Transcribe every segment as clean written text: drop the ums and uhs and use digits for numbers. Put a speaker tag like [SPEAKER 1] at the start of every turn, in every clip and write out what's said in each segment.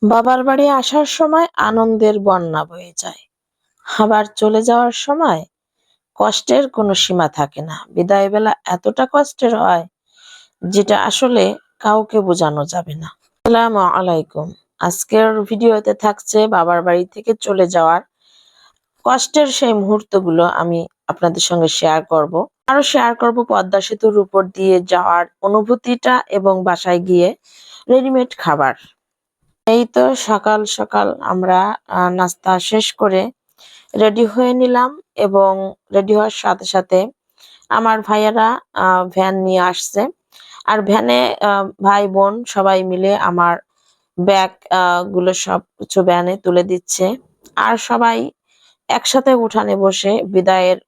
[SPEAKER 1] বাবার বাড়ি আসার সময় আনন্দের বন্যা বয়ে যায়, আবার চলে যাওয়ার সময় কষ্টের কোনো সীমা থাকে না। বিদায় বেলা এতটা কষ্টের হয় যেটা আসলে কাউকে বোঝানো যাবে না। আসসালামু আলাইকুম। আজকের ভিডিওতে থাকছে বাবার বাড়ি থেকে চলে যাওয়ার কষ্টের সেই মুহূর্তগুলো আমি আপনাদের সঙ্গে শেয়ার করব। আরো শেয়ার করব পদ্মা সেতুর উপর দিয়ে যাওয়ার অনুভূতিটা এবং বাসায় গিয়ে রেডিমেড খাবার। এই তো সকাল সকাল আমরা নাস্তা শেষ করে রেডি হয়ে নিলাম এবং রেডি হওয়ার সাথে সাথে আমার ভাইয়ারা ভ্যান নিয়ে আসছে। আর ভ্যানে ভাই বোন সবাই মিলে আমার ব্যাগ গুলো সবকিছু ভ্যানে তুলে দিচ্ছে। আর সবাই একসাথে উঠানে বসে বিদায়ের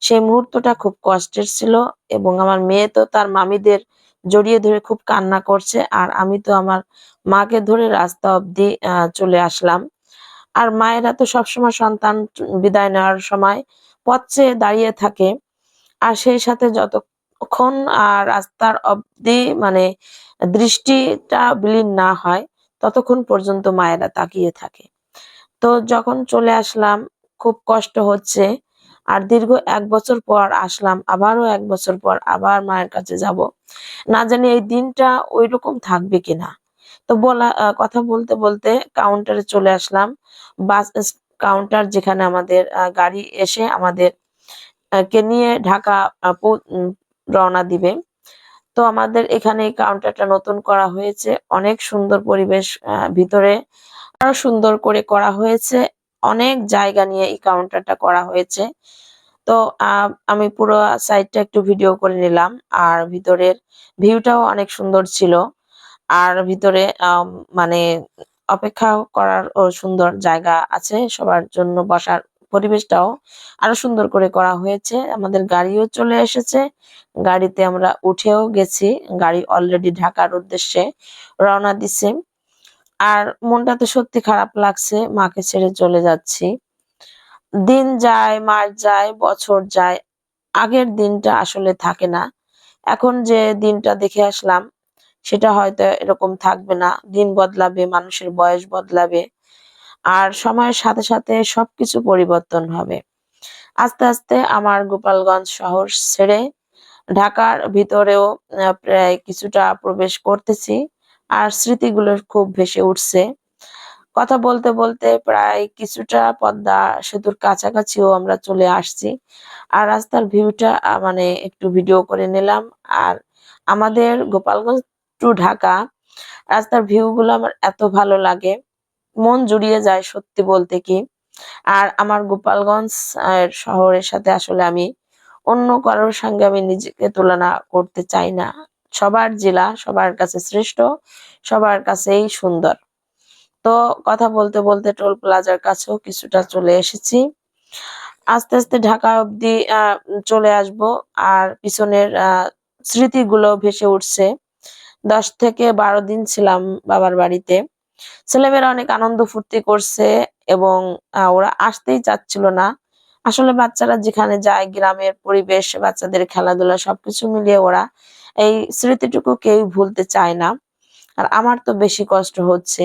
[SPEAKER 1] সেই মুহূর্তটা খুব কষ্টের ছিল এবং আমার মেয়ে তো তার মামিদের জড়িয়ে ধরে খুব কান্না করছে, আর আমি তো আমার মাকে ধরে রাস্তা অবধি চলে আসলাম। আর মায়েরা তো সবসময় সন্তান বিদায় নেওয়ার সময় পথ চেয়ে দাঁড়িয়ে থাকে, আর সেই সাথে যতক্ষণ রাস্তার অবধি মানে দৃষ্টিটা বিলীন না হয় ততক্ষণ পর্যন্ত মায়েরা তাকিয়ে থাকে। তো যখন চলে আসলাম খুব কষ্ট হচ্ছে। আর দীর্ঘ ১ বছর পর আসলাম, আবারও ১ বছর পর আবার মায়ের কাছে যাব। না জানি এই দিনটা ঐরকম থাকবে কিনা। তো কথা বলতে বলতে কাউন্টারে চলে আসলাম। কাউন্টার যেখানে আমাদের গাড়ি এসে আমাদের কে নিয়ে ঢাকা রওনা দিবে। তো আমাদের এখানে এই কাউন্টারটা নতুন করা হয়েছে। অনেক সুন্দর পরিবেশ, ভিতরে আরো সুন্দর করে করা হয়েছে। অনেক জায়গা নিয়ে এই কাউন্টারটা করা হয়েছে। তো আমি পুরো সাইডটা একটু ভিডিও করে নিলাম। আর ভিতরের ভিউটাও অনেক সুন্দর ছিল। আর ভিতরে মানে অপেক্ষা করার সুন্দর জায়গা আছে, সবার জন্য বসার পরিবেশটাও আরো সুন্দর করে করা হয়েছে। আমাদের গাড়িও চলে এসেছে, গাড়িতে আমরা উঠেও গেছি। গাড়ি অলরেডি ঢাকার উদ্দেশ্যে রওনা দিছে। আর মনটা তো সত্যি খারাপ লাগছে, মাকে ছেড়ে চলে যাচ্ছি। দিন যায়, মাস যায়, বছর যায়, আগের দিনটা আসলে থাকে না। এখন যে দিনটা দেখে আসলাম সেটা হয়তো এরকম থাকবে না। দিন বদলাবে, মানুষের বয়স বদলাবে। আর সময়ের সাথে সাথে সবকিছু পরিবর্তন হবে। আস্তে আস্তে আমার গোপালগঞ্জ শহর ছেড়ে ঢাকার ভিতরেও প্রায় কিছুটা প্রবেশ করতেছি। আর স্মৃতিগুলো খুব ভেসে উঠছে। কথা বলতে বলতে প্রায় কিছুটা পদ্মা সেতুর কাছাকাছিও আমরা চলে আসছি। আর রাস্তার ভিউটা মানে একটু ভিডিও করে নিলাম। আর আমাদের গোপালগঞ্জ টু ঢাকা রাস্তার ভিউ গুলো আমার এত ভালো লাগে, মন জুড়িয়ে যায় সত্যি বলতে কি। আর আমার গোপালগঞ্জ শহরের সাথে আসলে আমি অন্য কারোর সঙ্গে আমি নিজেকে তুলনা করতে চাই না। সবার জেলা সবার কাছে শ্রেষ্ঠ, সবার কাছেই সুন্দর। তো কথা বলতে বলতে টোল প্লাজার কাছেও কিছুটা চলে এসেছি। আস্তে আস্তে ঢাকা অবধি চলে আসব। আর পিছনের স্মৃতিগুলো ভেসে উঠছে। ১০ থেকে ১২ দিন ছিলাম বাবার বাড়িতে। ছেলেমেয়েরা অনেক আনন্দ ফুর্তি করছে এবং ওরা আসতেই চাচ্ছিল না। আসলে বাচ্চারা যেখানে যায় গ্রামের পরিবেশ, বাচ্চাদের খেলাধুলা সবকিছু মিলিয়ে ওরা এই স্মৃতিটুকু কেউ ভুলতে চায় না। আর আমার তো বেশি কষ্ট হচ্ছে।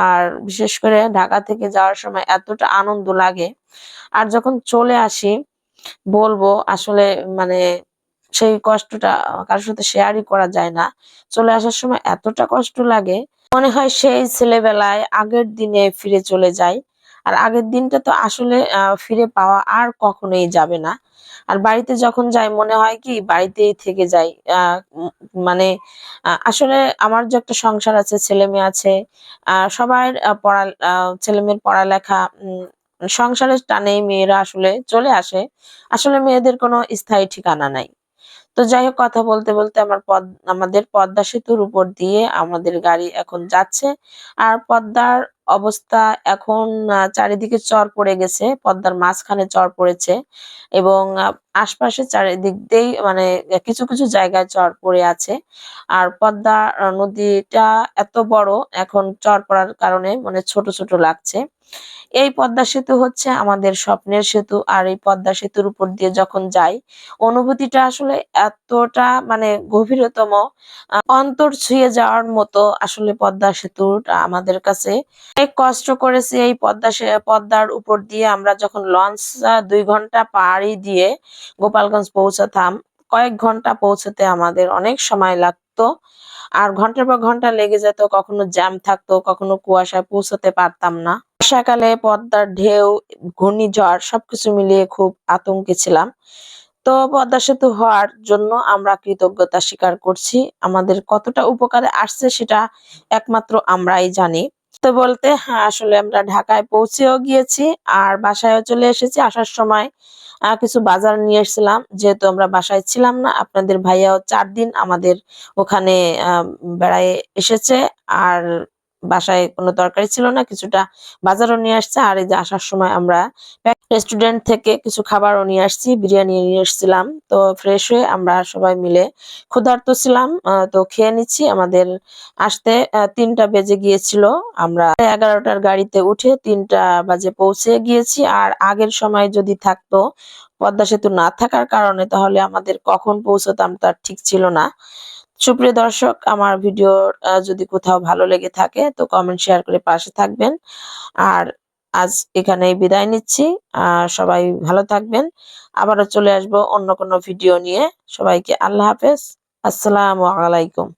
[SPEAKER 1] আর বিশেষ করে ঢাকা থেকে যাওয়ার সময় এতটা আনন্দ লাগে, আর যখন চলে আসি বলবো আসলে মানে সেই কষ্টটা কারোর সাথে শেয়ারই করা যায় না। চলে আসার সময় এতটা কষ্ট লাগে, মনে হয় সেই ছেলেবেলায় আগের দিনে ফিরে চলে যাই। আর আগের দিনটা তো আসলে ফিরে পাওয়া আর কখনোই যাবে না। আর বাড়িতে যখন যাই মনে হয় কি বাড়িতেই থেকে যাই। মানে আসলে আমার যে একটা সংসার আছে, ছেলে মেয়ে আছে, সবার ছেলে মেয়ের পড়ালেখা, সংসারের টানেই মেয়েরা আসলে চলে আসে। আসলে মেয়েদের কোনো স্থায়ী ঠিকানা নাই। তো যাই হোক, কথা বলতে বলতে আমাদের পদ্মা সেতুর উপর দিয়ে আমাদের গাড়ি এখন যাচ্ছে। আর পদ্মার অবস্থা এখন চারিদিকে চর পড়ে গেছে, পদ্মার মাঝখানে চর পড়েছে এবং আশপাশে চারিদিক দিয়েই মানে কিছু কিছু জায়গায় চর পড়ে আছে। আর পদ্মা নদীটা এত বড়, এখন চর পড়ার কারণে মানে ছোট ছোট লাগছে। এই পদ্মা সেতু হচ্ছে আমাদের স্বপ্নের সেতু। আর এই পদ্মা সেতুর উপর দিয়ে যখন যাই অনুভূতিটা আসলে এতটা মানে গভীরতম, অন্তর ছুঁয়ে যাওয়ার মতো আসলে পদ্মা সেতুর আমাদের কাছে অনেক কষ্ট করেছি এই পদ্মার উপর দিয়ে আমরা যখন লঞ্চ ২ ঘন্টা পাড়ি দিয়ে গোপালগঞ্জ পৌঁছাতাম। কয়েক ঘন্টা পৌঁছাতে আমাদের অনেক সময় লাগতো। আর ঘন্টার পর ঘন্টা লেগে যেত, কখনো জ্যাম থাকতো, কখনো কুয়াশায় পৌঁছাতে পারতাম না। বর্ষাকালে পদ্মার ঢেউ, ঘূর্ণিঝড় সবকিছু মিলিয়ে খুব আতঙ্কে ছিলাম। তো পদ্মা সেতু হওয়ার জন্য আমরা কৃতজ্ঞতা স্বীকার করছি। আমাদের কতটা উপকারে আসছে সেটা একমাত্র আমরাই জানি। তো বলতে হ্যাঁ, আসলে আমরা ঢাকায় পৌঁছেও গিয়েছি আর বাসায়ও চলে এসেছি। আসার সময় কিছু বাজার নিয়ে এসেছিলাম। যেহেতু আমরা বাসায় ছিলাম না, আপনাদের ভাইয়াও ৪ দিন আমাদের ওখানে আ বেড়ায়ে এসেছে। আর বাসায় কোনো তরকারি ছিল না। কিছুটা বাজারও নিয়ে আসছে। আর এই যে আসার সময় আমরা রেস্টুরেন্ট থেকে কিছু খাবারও নিয়ে আসছি। বিরিয়ানি নিয়ে এসেছিলাম। তো ফ্রেশ হয়ে আমরা সবাই মিলে ক্ষুধার্ত ছিলাম। তো খেয়ে নিচ্ছি। আমাদের আসতে ৩টা বেজে গিয়েছিল। আমরা ১১টার গাড়িতে উঠে ৩টা বাজে পৌঁছে গিয়েছি। আর আগের সময় যদি থাকতো, পদ্মা সেতু না থাকার কারণে, তাহলে আমাদের কখন পৌঁছাতাম তার ঠিক ছিল না। সুপ্রিয় দর্শক, আমার ভিডিও যদি কোথাও ভালো লেগে থাকে তো কমেন্ট শেয়ার করে পাশে থাকবেন। আর আজ এখানেই বিদায় নিচ্ছি। সবাই ভালো থাকবেন। আবারও চলে আসবো অন্য কোনো ভিডিও নিয়ে। সবাইকে আল্লাহ হাফেজ। আসসালামু আলাইকুম।